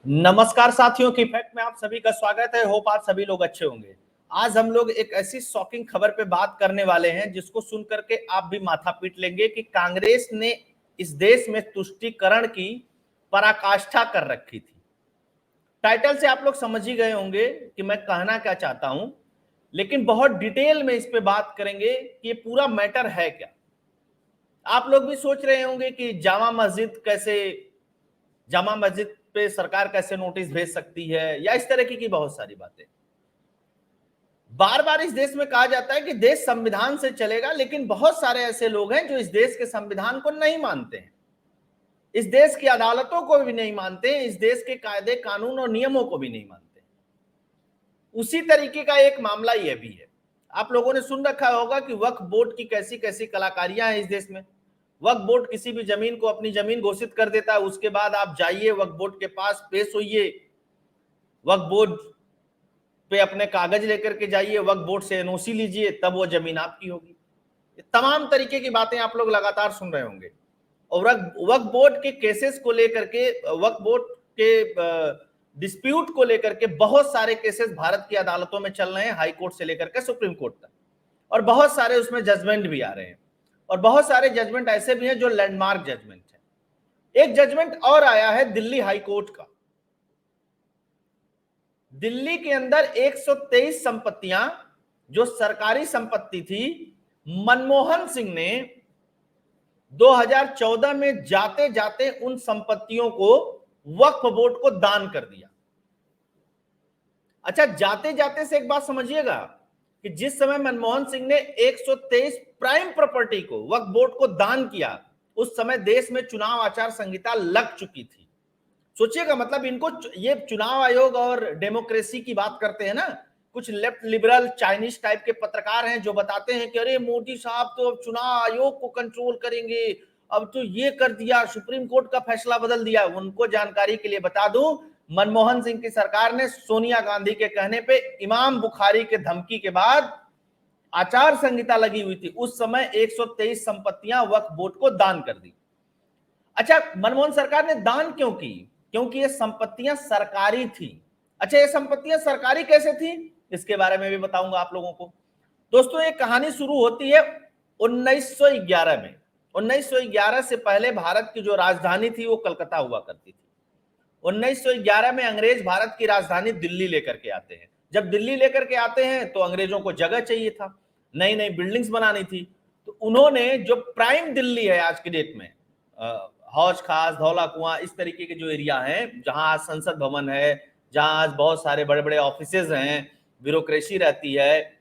नमस्कार साथियों की इफेक्ट में आप सभी का स्वागत है। होप आप सभी लोग अच्छे होंगे। आज हम लोग एक ऐसी शॉकिंग खबर पे बात करने वाले हैं जिसको सुन करके आप भी माथा पीट लेंगे कि कांग्रेस ने इस देश में तुष्टीकरण की पराकाष्ठा कर रखी थी। टाइटल से आप लोग समझ ही गए होंगे कि मैं कहना क्या चाहता हूं, लेकिन बहुत डिटेल में इस पे बात करेंगे कि ये पूरा मैटर है क्या। आप लोग भी सोच रहे होंगे कि जामा मस्जिद पे सरकार कैसे नोटिस भेज सकती है, या इस तरह की बहुत सारी बातें। बार बार इस देश में कहा जाता है कि देश संविधान से चलेगा, लेकिन बहुत सारे ऐसे लोग हैं जो इस देश के संविधान को नहीं मानते हैं, इस देश की अदालतों को भी नहीं मानते हैं, इस देश के कायदे कानून और नियमों को भी नहीं मानते। उसी तरीके का एक मामला यह भी है। आप लोगों ने सुन रखा होगा कि वक्फ बोर्ड की कैसी कैसी कलाकारियां हैं इस देश में। वक्फ बोर्ड किसी भी जमीन को अपनी जमीन घोषित कर देता है, उसके बाद आप जाइए वक्फ बोर्ड के पास, पेश होइए, वक्फ बोर्ड पे अपने कागज लेकर के जाइए, वक्फ बोर्ड से एनओसी लीजिए, तब वो जमीन आपकी होगी। तमाम तरीके की बातें आप लोग लगातार सुन रहे होंगे। और वक्फ बोर्ड के केसेस को लेकर के, वक्फ बोर्ड के डिस्प्यूट को लेकर के बहुत सारे केसेस भारत की अदालतों में चल रहे हैं, हाई कोर्ट से लेकर के सुप्रीम कोर्ट तक, और बहुत सारे उसमें जजमेंट भी आ रहे हैं, और बहुत सारे जजमेंट ऐसे भी हैं जो लैंडमार्क जजमेंट है। एक जजमेंट और आया है दिल्ली हाई कोर्ट का। दिल्ली के अंदर 123 संपत्तियां जो सरकारी संपत्ति थी, मनमोहन सिंह ने 2014 में जाते जाते उन संपत्तियों को वक्फ बोर्ड को दान कर दिया। अच्छा, जाते जाते से एक बात समझिएगा कि जिस समय मनमोहन सिंह ने 123 प्राइम प्रॉपर्टी को वक्फ बोर्ड को दान किया, उस समय देश में चुनाव आचार संहिता लग चुकी थी। सोचिएगा, मतलब इनको, ये चुनाव आयोग और डेमोक्रेसी की बात करते हैं ना, कुछ लेफ्ट लिबरल चाइनीज टाइप के पत्रकार हैं जो बताते हैं कि अरे मोदी साहब तो अब चुनाव आयोग को कंट्रोल करेंगे, अब तो ये कर दिया, सुप्रीम कोर्ट का फैसला बदल दिया। उनको जानकारी के लिए बता दूं, मनमोहन सिंह की सरकार ने सोनिया गांधी के कहने पे इमाम बुखारी के धमकी के बाद आचार संहिता लगी हुई थी, उस समय 123 संपत्तियां वक्फ बोर्ड को दान कर दी। अच्छा, मनमोहन सरकार ने दान क्यों की? क्योंकि ये संपत्तियां सरकारी थी। अच्छा, ये संपत्तियां सरकारी कैसे थी, इसके बारे में भी बताऊंगा आप लोगों को। दोस्तों, ये कहानी शुरू होती है 1911 में। 1911 से पहले भारत की जो राजधानी थी वो कलकत्ता हुआ करती थी। 1911 में अंग्रेज भारत की राजधानी दिल्ली लेकर के आते हैं। जब दिल्ली लेकर के आते हैं तो अंग्रेजों को जगह चाहिए था, नई नई बिल्डिंग्स बनानी थी, तो उन्होंने जो प्राइम दिल्ली है आज की डेट में, हौज खास, धौला कुआं, इस तरीके के जो एरिया हैं, जहां आज संसद भवन है, जहां आज बहुत सारे बड़े बड़े ऑफिसेज हैं, ब्यूरोक्रेसी रहती है,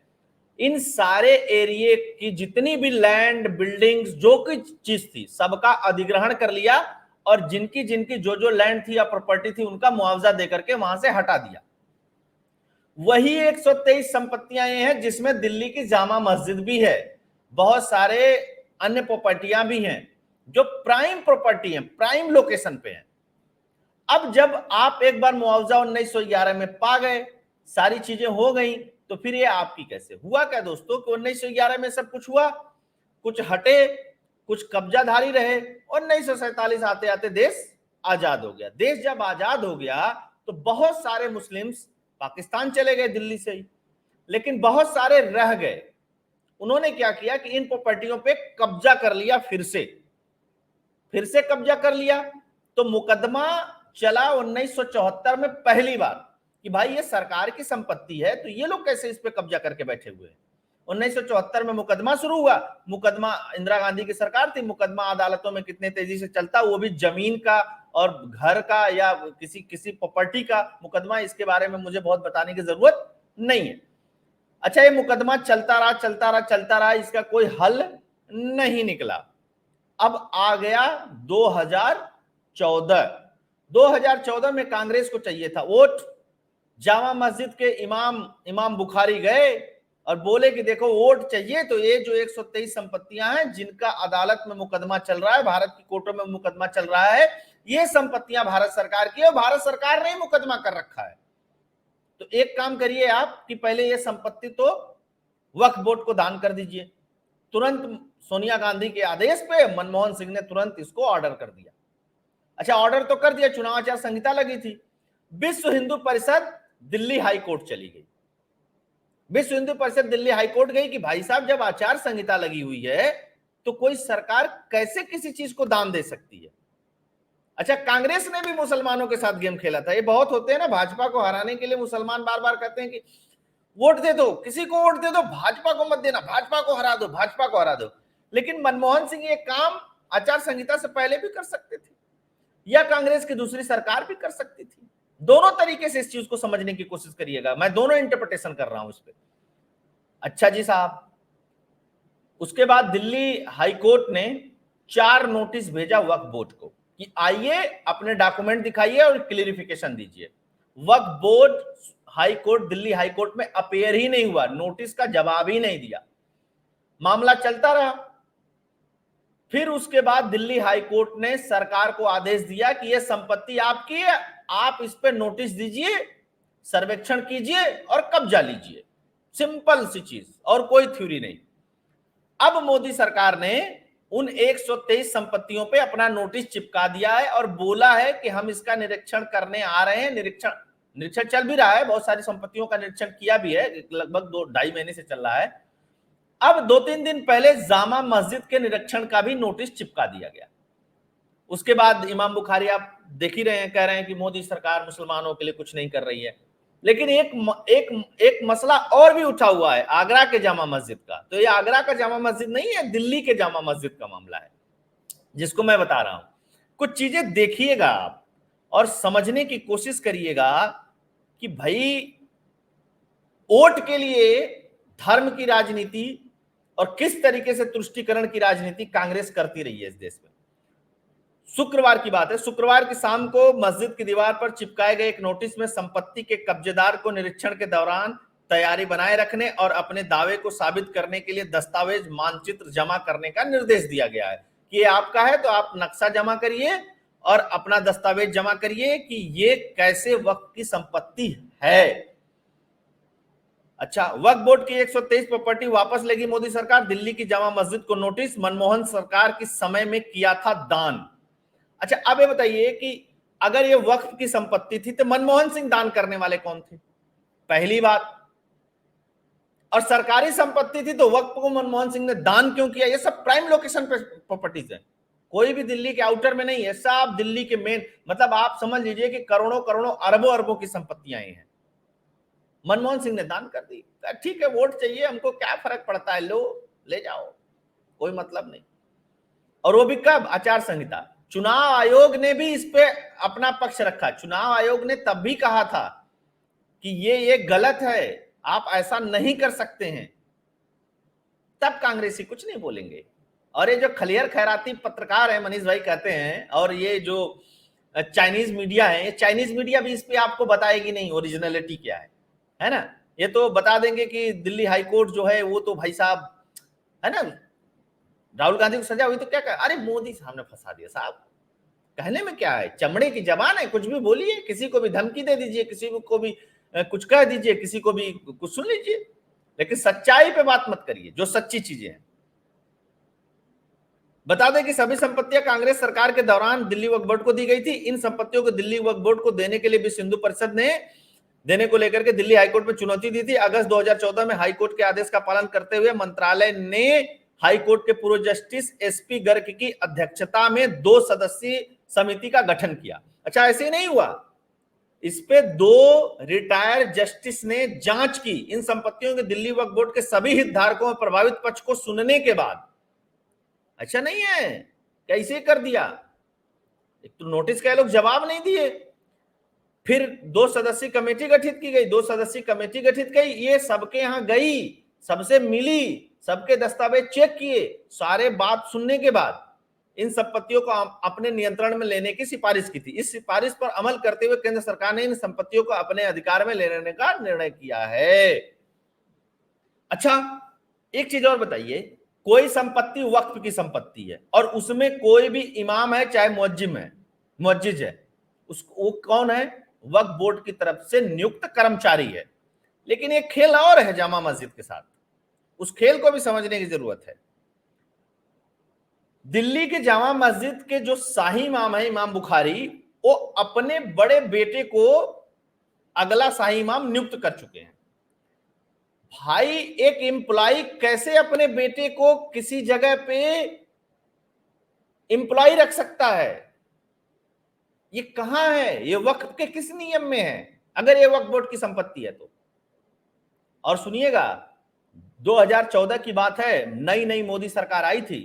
इन सारे एरिया की जितनी भी लैंड, बिल्डिंग्स, जो कुछ चीज थी, सबका अधिग्रहण कर लिया, और जिनकी जिनकी जो जो लैंड थी या प्रॉपर्टी थी, उनका मुआवजा देकर के वहां से हटा दिया। वही 123 संपत्तियां ये हैं जिसमें दिल्ली की जामा मस्जिद भी है, बहुत सारे अन्य प्रॉपर्टियां भी हैं जो प्राइम प्रॉपर्टी हैं, प्राइम लोकेशन पे हैं। अब जब आप एक बार मुआवजा 1911 में पा गए, सारी चीजें हो गई, तो फिर ये आपकी कैसे हुआ? क्या दोस्तों कि 1911 में सब कुछ हुआ, कुछ हटे, कुछ कब्जाधारी रहे, और 1947 आते आते देश आजाद हो गया। देश जब आजाद हो गया तो बहुत सारे मुस्लिम्स पाकिस्तान चले गए दिल्ली से ही, लेकिन बहुत सारे रह गए। उन्होंने क्या किया कि इन प्रॉपर्टियों पे कब्जा कर लिया, फिर से कब्जा कर लिया। तो मुकदमा चला 1974 में पहली बार कि भाई ये सरकार की संपत्ति है, तो ये लोग कैसे इस पे कब्जा करके बैठे हुए हैं। 1974 में मुकदमा शुरू हुआ। मुकदमा, इंदिरा गांधी की सरकार थी, मुकदमा अदालतों में कितने तेजी से चलता, वो भी जमीन का और घर का या किसी किसी प्रॉपर्टी का मुकदमा, इसके बारे में मुझे बहुत बताने की जरूरत नहीं है। अच्छा, ये मुकदमा चलता रहा चलता रहा चलता रहा, इसका कोई हल नहीं निकला। अब आ गया 2014। 2014 में कांग्रेस को चाहिए था वोट। जामा मस्जिद के इमाम बुखारी गए और बोले कि देखो वोट चाहिए, तो ये जो 123 संपत्तियां हैं जिनका अदालत में मुकदमा चल रहा है, भारत की कोर्टों में मुकदमा चल रहा है, ये संपत्तियां भारत सरकार की है, और भारत सरकार ने मुकदमा कर रखा है। तो एक काम करिए आप कि पहले ये संपत्ति तो वक्फ बोर्ड को दान कर दीजिए। तुरंत सोनिया गांधी के आदेश पे मनमोहन सिंह ने तुरंत इसको ऑर्डर कर दिया। अच्छा, ऑर्डर तो कर दिया, चुनाव आचार संहिता लगी थी, विश्व हिंदू परिषद दिल्ली हाई कोर्ट चली गई। विश्व हिंदू परिषद दिल्ली हाई कोर्ट गई कि भाई साहब जब आचार संहिता लगी हुई है तो कोई सरकार कैसे किसी चीज को दान दे सकती है। अच्छा, कांग्रेस ने भी मुसलमानों के साथ गेम खेला था। ये बहुत होते हैं ना, भाजपा को हराने के लिए मुसलमान बार बार कहते हैं कि वोट दे दो, किसी को वोट दे दो, भाजपा को मत देना, भाजपा को हरा दो, भाजपा को हरा दो। लेकिन मनमोहन सिंह ये काम आचार संहिता से पहले भी कर सकते थे, या कांग्रेस की दूसरी सरकार भी कर सकती थी। दोनों तरीके से इस चीज को समझने की कोशिश करिएगा, मैं दोनों इंटरप्रिटेशन कर रहा हूं इस पे। अच्छा जी साहब, उसके बाद दिल्ली हाईकोर्ट ने 4 नोटिस भेजा वक्फ बोर्ड को कि आइए अपने डॉक्यूमेंट दिखाइए और क्लियरिफिकेशन दीजिए। वक्फ बोर्ड हाईकोर्ट, दिल्ली हाईकोर्ट में अपेयर ही नहीं हुआ, नोटिस का जवाब ही नहीं दिया, मामला चलता रहा। फिर उसके बाद दिल्ली हाईकोर्ट ने सरकार को आदेश दिया कि यह संपत्ति आपकी है, आप इस पे नोटिस दीजिए, सर्वेक्षण कीजिए और कब्जा लीजिए। सिंपल सी चीज, और कोई थ्योरी नहीं। अब मोदी सरकार ने उन 123 संपत्तियों पे अपना नोटिस चिपका दिया है और बोला है कि हम इसका निरीक्षण करने आ रहे हैं। निरीक्षण चल भी रहा है, बहुत सारी संपत्तियों का निरीक्षण किया भी है, लगभग 2-2.5 महीने से चल रहा है। अब 2-3 दिन पहले जामा मस्जिद के निरीक्षण का भी नोटिस चिपका दिया गया। उसके बाद इमाम बुखारी आप देख ही रहे हैं, कह रहे हैं कि मोदी सरकार मुसलमानों के लिए कुछ नहीं कर रही है। लेकिन एक मसला और भी उठा हुआ है, आगरा के जामा मस्जिद का। तो ये आगरा का जामा मस्जिद नहीं है, दिल्ली के जामा मस्जिद का मामला है, जिसको मैं बता रहा हूं। कुछ चीजें देखिएगा आप और समझने की कोशिश करिएगा कि भाई वोट के लिए धर्म की राजनीति और किस तरीके से तुष्टीकरण की राजनीति कांग्रेस करती रही है इस देश में। शुक्रवार की बात है, शुक्रवार की शाम को मस्जिद की दीवार पर चिपकाए गए एक नोटिस में संपत्ति के कब्जेदार को निरीक्षण के दौरान तैयारी बनाए रखने और अपने दावे को साबित करने के लिए दस्तावेज मानचित्र जमा करने का निर्देश दिया गया है कि ये आपका है तो आप नक्शा जमा करिए और अपना दस्तावेज जमा करिए कि ये कैसे वक्फ की संपत्ति है। अच्छा, वक्फ बोर्ड की 123 प्रॉपर्टी वापस लेगी मोदी सरकार, दिल्ली की जामा मस्जिद को नोटिस, मनमोहन सरकार के समय में किया था दान। अच्छा, अब ये बताइए कि अगर ये वक्फ की संपत्ति थी तो मनमोहन सिंह दान करने वाले कौन थे? पहली बात। और सरकारी संपत्ति थी तो वक्फ को मनमोहन सिंह ने दान क्यों किया? ये सब प्राइम लोकेशन पे प्रॉपर्टीज है, कोई भी दिल्ली के आउटर में नहीं है, सब दिल्ली के मेन, मतलब आप समझ लीजिए कि करोड़ों करोड़ों अरबों अरबों की संपत्तियां हैं। मनमोहन सिंह ने दान कर दी। ठीक है, वोट चाहिए हमको, क्या फर्क पड़ता है, लो ले जाओ, कोई मतलब नहीं। और वो भी कब? आचार संहिता। चुनाव आयोग ने भी इस पे अपना पक्ष रखा। चुनाव आयोग ने तब भी कहा था कि ये गलत है, आप ऐसा नहीं कर सकते हैं। तब कांग्रेसी कुछ नहीं बोलेंगे। और ये जो खलियर खैराती पत्रकार है, मनीष भाई कहते हैं, और ये जो चाइनीज मीडिया है, चाइनीज मीडिया भी इस पे आपको बताएगी नहीं ओरिजिनलिटी क्या है ना। ये तो बता देंगे कि दिल्ली हाईकोर्ट जो है वो तो भाई साहब है ना, राहुल गांधी को सजा हुई तो क्या कहा, अरे मोदी साहब ने फंसा दिया। साहब कहने में क्या है, चमड़े की जबान है, कुछ भी बोलिए, किसी को भी धमकी दे दीजिए, किसी को भी कुछ कह दीजिए, किसी को भी कुछ सुन लीजिए, लेकिन सच्चाई पे बात मत करिए, जो सच्ची चीजें हैं। बता दें कि सभी संपत्तियां कांग्रेस सरकार के दौरान दिल्ली वक्फ बोर्ड को दी गई थी। इन संपत्तियों को दिल्ली वक्फ बोर्ड को देने के लिए विश्व हिंदू परिषद ने देने को लेकर के दिल्ली हाईकोर्ट में चुनौती दी थी। अगस्त 2014 में हाईकोर्ट के आदेश का पालन करते हुए मंत्रालय ने हाईकोर्ट के पूर्व जस्टिस एसपी गर्ग की अध्यक्षता में 2 सदस्यीय समिति का गठन किया। अच्छा, ऐसे ही नहीं हुआ, इस पे 2 रिटायर्ड जस्टिस ने जांच की। इन संपत्तियों के दिल्ली वक्फ बोर्ड के सभी हितधारकों और प्रभावित पक्ष को सुनने के बाद, अच्छा नहीं है, कैसे कर दिया, एक तो नोटिस का लोग जवाब नहीं दिए। फिर 2 सदस्यीय कमेटी गठित की गई, 2 सदस्यीय कमेटी गठित की, ये सबके यहां गई, सबसे मिली, सबके दस्तावेज चेक किए, सारे बात सुनने के बाद इन संपत्तियों को अपने नियंत्रण में लेने की सिफारिश की थी। इस सिफारिश पर अमल करते हुए केंद्र सरकार ने इन संपत्तियों को अपने अधिकार में लेने का निर्णय किया है। अच्छा, एक चीज और बताइए, कोई संपत्ति वक्फ की संपत्ति है और उसमें कोई भी इमाम है, चाहे मुअज्जिज है, उसको वो कौन है? वक्फ बोर्ड की तरफ से नियुक्त कर्मचारी है। लेकिन एक खेल और है जामा मस्जिद के साथ, उस खेल को भी समझने की जरूरत है। दिल्ली के जामा मस्जिद के जो शाही इमाम है, इमाम बुखारी, वो अपने बड़े बेटे को अगला शाही इमाम नियुक्त कर चुके हैं। भाई एक एम्प्लॉय कैसे अपने बेटे को किसी जगह पे एम्प्लॉय रख सकता है? ये कहां है? ये वक्फ के किस नियम में है अगर ये वक्फ बोर्ड की संपत्ति है तो? और सुनिएगा, 2014 की बात है, नई नई मोदी सरकार आई थी।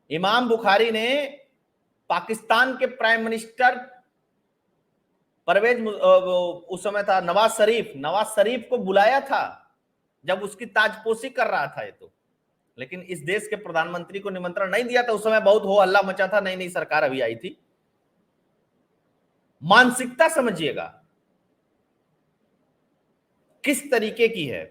इमाम बुखारी ने पाकिस्तान के प्राइम मिनिस्टर परवेज, उस समय था नवाज शरीफ को बुलाया था जब उसकी ताजपोशी कर रहा था ये तो। लेकिन इस देश के प्रधानमंत्री को निमंत्रण नहीं दिया था। उस समय बहुत हो हल्ला मचा था, नई नई सरकार अभी आई थी। मानसिकता समझिएगा किस तरीके की है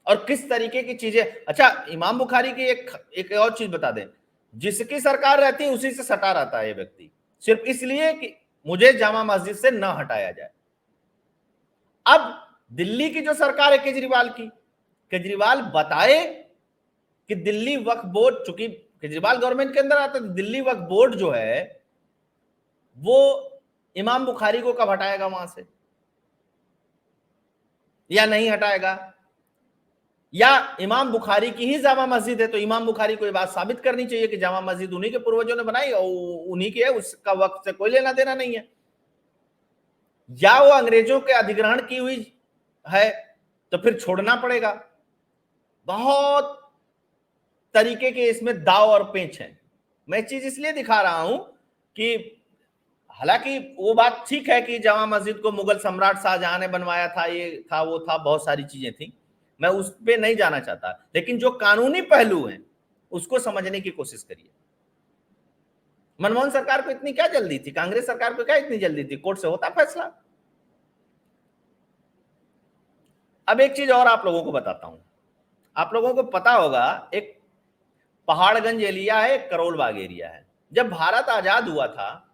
और किस तरीके की चीजें। अच्छा, इमाम बुखारी की एक और चीज बता दें, जिसकी सरकार रहती है उसी से सटा रहता है ये व्यक्ति, सिर्फ इसलिए कि मुझे जामा मस्जिद से न हटाया जाए। अब दिल्ली की जो सरकार है केजरीवाल बताए कि दिल्ली वक्फ बोर्ड, चूंकि केजरीवाल गवर्नमेंट के अंदर आता है, दिल्ली वक्फ बोर्ड जो है वो इमाम बुखारी को कब हटाएगा वहां से या नहीं हटाएगा? या इमाम बुखारी की ही जामा मस्जिद है तो इमाम बुखारी को ये बात साबित करनी चाहिए कि जामा मस्जिद उन्हीं के पूर्वजों ने बनाई और उन्हीं की है, उसका वक्त से कोई लेना देना नहीं है। या वो अंग्रेजों के अधिग्रहण की हुई है तो फिर छोड़ना पड़ेगा। बहुत तरीके के इसमें दाव और पेच है। मैं चीज इसलिए दिखा रहा हूं कि हालांकि वो बात ठीक है कि जामा मस्जिद को मुगल सम्राट शाहजहां ने बनवाया था, ये था वो था, बहुत सारी चीजें थी, मैं उस पर नहीं जाना चाहता, लेकिन जो कानूनी पहलू हैं उसको समझने की कोशिश करिए। मनमोहन सरकार को इतनी क्या जल्दी थी? कांग्रेस सरकार को क्या इतनी जल्दी थी? कोर्ट से होता फैसला। अब एक चीज और आप लोगों को बताता हूं। आप लोगों को पता होगा एक पहाड़गंज एरिया है, एक करोल बाग एरिया है। जब भारत आजाद हुआ था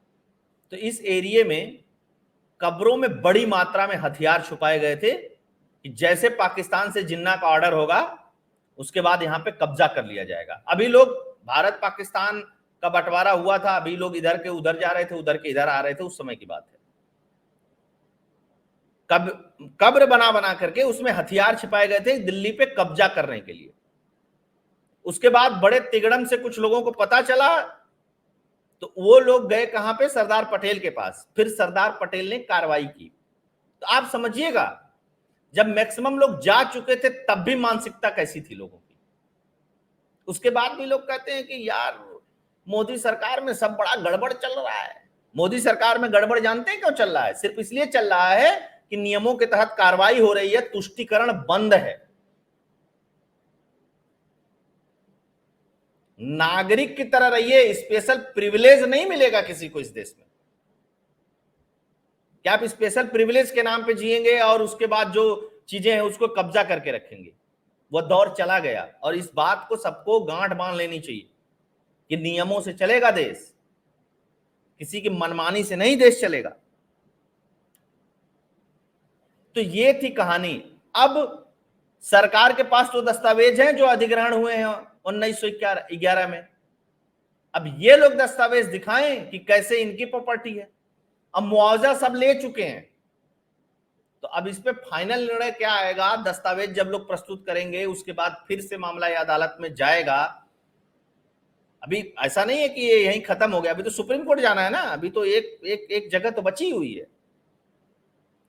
तो इस एरिया में कब्रों में बड़ी मात्रा में हथियार छुपाए गए थे कि जैसे पाकिस्तान से जिन्ना का ऑर्डर होगा उसके बाद यहां पे कब्जा कर लिया जाएगा। अभी लोग, भारत पाकिस्तान का बंटवारा हुआ था, अभी लोग इधर के उधर जा रहे थे, उधर के इधर आ रहे थे, उस समय की बात है। कब्र बना बना करके उसमें हथियार छिपाए गए थे दिल्ली पे कब्जा करने के लिए। उसके बाद बड़े तिगड़म से कुछ लोगों को पता चला तो वो लोग गए कहां पे? सरदार पटेल के पास। फिर सरदार पटेल ने कार्रवाई की। तो आप समझिएगा, जब मैक्सिमम लोग जा चुके थे तब भी मानसिकता कैसी थी लोगों की। उसके बाद भी लोग कहते हैं कि यार मोदी सरकार में सब बड़ा गड़बड़ चल रहा है। मोदी सरकार में गड़बड़ जानते हैं क्यों चल रहा है? सिर्फ इसलिए चल रहा है कि नियमों के तहत कार्रवाई हो रही है, तुष्टीकरण बंद है। नागरिक की तरह रहिए, स्पेशल प्रिविलेज नहीं मिलेगा किसी को इस देश में। क्या आप स्पेशल प्रिविलेज के नाम पे जिएंगे और उसके बाद जो चीजें हैं उसको कब्जा करके रखेंगे? वह दौर चला गया और इस बात को सबको गांठ बांध लेनी चाहिए कि नियमों से चलेगा देश, किसी की मनमानी से नहीं देश चलेगा। तो ये थी कहानी। अब सरकार के पास तो दस्तावेज हैं जो अधिग्रहण हुए हैं 1911 में। अब ये लोग दस्तावेज दिखाएं कि कैसे इनकी प्रॉपर्टी है। अब मुआवजा सब ले चुके हैं तो अब इस पे फाइनल निर्णय क्या आएगा? दस्तावेज जब लोग प्रस्तुत करेंगे उसके बाद फिर से मामला अदालत में जाएगा। अभी ऐसा नहीं है कि ये यहीं खत्म हो गया, अभी तो सुप्रीम कोर्ट जाना है ना। अभी तो एक जगह तो बची हुई है।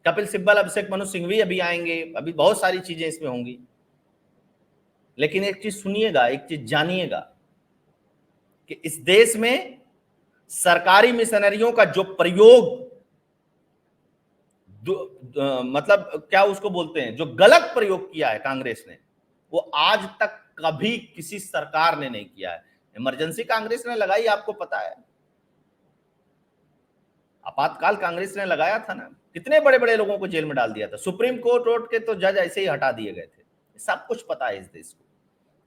कपिल सिब्बल, अभिषेक मनु सिंघवी अभी आएंगे, अभी बहुत सारी चीजें इसमें होंगी। लेकिन एक चीज सुनिएगा, एक चीज जानिएगा कि इस देश में सरकारी मिशनरियों का जो प्रयोग, मतलब क्या उसको बोलते हैं, जो गलत प्रयोग किया है कांग्रेस ने, वो आज तक कभी किसी सरकार ने नहीं किया है। इमरजेंसी कांग्रेस ने लगाई, आपको पता है। आपातकाल कांग्रेस ने लगाया था ना, कितने बड़े बड़े लोगों को जेल में डाल दिया था। सुप्रीम कोर्ट के तो जज ऐसे ही हटा दिए गए थे। सब कुछ पता है इस देश को।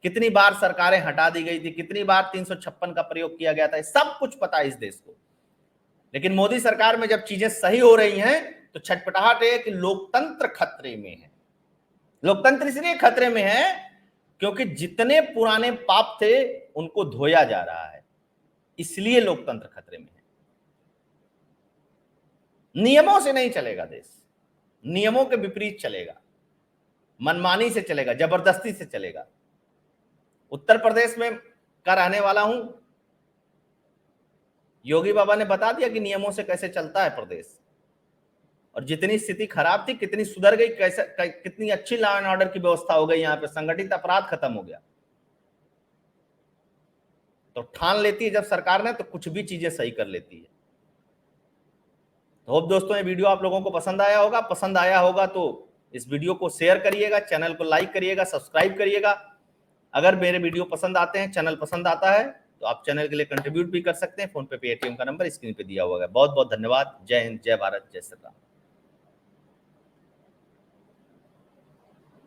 कितनी बार सरकारें हटा दी गई थी, कितनी बार 356 का प्रयोग किया गया था, सब कुछ पता है इस देश को। लेकिन मोदी सरकार में जब चीजें सही हो रही हैं तो छटपटाहट है कि लोकतंत्र खतरे में है। लोकतंत्र इसलिए खतरे में है क्योंकि जितने पुराने पाप थे उनको धोया जा रहा है, इसलिए लोकतंत्र खतरे में है। नियमों से नहीं चलेगा देश, नियमों के विपरीत चलेगा, मनमानी से चलेगा, जबरदस्ती से चलेगा। उत्तर प्रदेश में का रहने वाला हूं, योगी बाबा ने बता दिया कि नियमों से कैसे चलता है प्रदेश, और जितनी स्थिति खराब थी कितनी सुधर गई, कैसे कितनी अच्छी लॉ एंड ऑर्डर की व्यवस्था हो गई, यहां पे संगठित अपराध खत्म हो गया। तो ठान लेती है जब सरकार ने, तो कुछ भी चीजें सही कर लेती है। तो होप दोस्तों ये वीडियो आप लोगों को पसंद आया होगा। पसंद आया होगा तो इस वीडियो को शेयर करिएगा, चैनल को लाइक करिएगा, सब्सक्राइब करिएगा। अगर मेरे वीडियो पसंद आते हैं, चैनल पसंद आता है, तो आप चैनल के लिए कंट्रीब्यूट भी कर सकते हैं। फोन पे पेटीएम का नंबर स्क्रीन पे दिया हुआ है। बहुत बहुत धन्यवाद। जय हिंद, जय भारत, जय श्री राम।